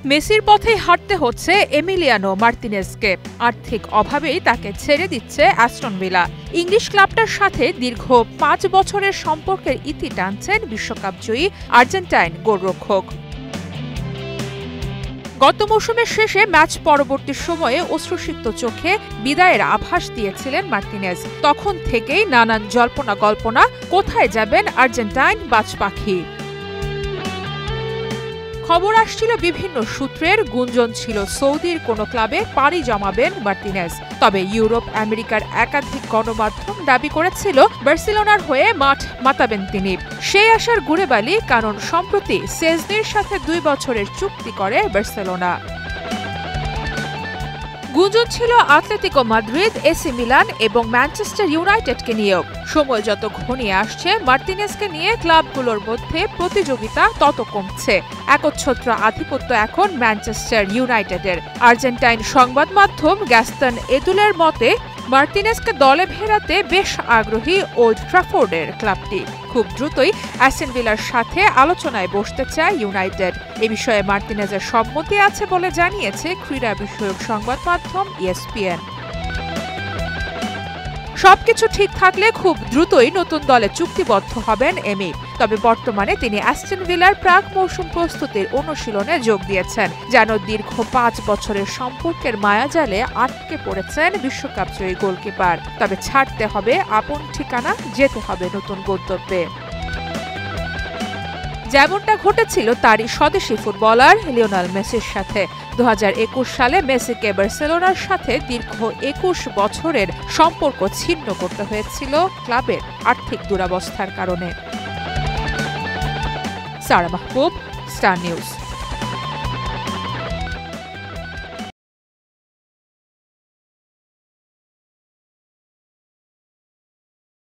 মেসির পথেই হাঁটতে হচ্ছে এমিলিয়ানো মার্তিনেজকে। আর্থিক অভাবেই তাকে ছেড়ে দিচ্ছে অ্যাস্টন ভিলা। ইংলিশ ক্লাবটার সাথে দীর্ঘ ৫ বছরের সম্পর্কের ইতি টানছেন বিশ্বকাপজয়ী আর্জেন্টাইন গোলরক্ষক। গত মৌসুমের শেষে ম্যাচ পরবর্তী সময়ে অশ্রুসিক্ত চোখে বিদায়ের আভাস দিয়েছিলেন মার্তিনেজ। তখন থেকেই নানান জল্পনা কল্পনা, কোথায় যাবেন আর্জেন্টাইন বাজপাখি। খবর আসছিল বিভিন্ন সূত্রের, গুঞ্জন ছিল সৌদির কোনো ক্লাবে পাড়ি জমাবেন মার্তিনেজ। তবে ইউরোপ আমেরিকার একাধিক গণমাধ্যম দাবি করেছিল বার্সেলোনার হয়ে মাঠ মাতাবেন তিনি। সেই আশার গুড়েবালি, কারণ সম্প্রতি সেজনির সাথে ২ বছরের চুক্তি করে বার্সেলোনা। গুঞ্জন ছিল আতলেতিকো মাদ্রিদ, এসি মিলান এবং ম্যানচেস্টার ইউনাইটেডকে নিয়েও। সময় যত ঘনিয়ে আসছে, মার্তিনেজকে নিয়ে ক্লাবগুলোর মধ্যে প্রতিযোগিতা তত কমছে। একচ্ছত্র আধিপত্য এখন ম্যানচেস্টার ইউনাইটেডের। আর্জেন্টাইন সংবাদ মাধ্যম গ্যাস্তন এদুলের মতে, মার্তিনেজকে দলে ফেরাতে বেশ আগ্রহী ওল্ড ট্রাফোর্ডের ক্লাবটি। খুব দ্রুতই অ্যাস্টন ভিলার সাথে আলোচনায় বসতে চায় ইউনাইটেড। এ বিষয়ে মার্তিনেজের সম্মতি আছে বলে জানিয়েছে ক্রীড়া বিষয়ক সংবাদ মাধ্যম ESPN। সবকিছু ঠিক থাকলে খুব দ্রুতই নতুন দলে চুক্তিবদ্ধ হবেন এমি। তবে বর্তমানে তিনি অ্যাস্টন ভিলার প্রাক মৌসুম প্রস্তুতির অনুশীলনে যোগ দিয়েছেন। যেন দীর্ঘ ৫ বছরের সম্পর্কের মায়াজালে আটকে পড়েছেন বিশ্বকাপজয়ী গোলকিপার। তবে ছাড়তে হবে আপন ঠিকানা, যেতে হবে নতুন গন্তব্যে। যেমনটা ঘটেছিল তারই স্বদেশি ফুটবলার লিওনেল মেসির সাথে। ২০২১ সালে মেসিকে বার্সেলোনার সাথে দীর্ঘ ২১ বছরের সম্পর্ক ছিন্ন করতে হয়েছিল ক্লাবের আর্থিক দুরবস্থার কারণে। সারা মাহবুব, স্টার নিউজ।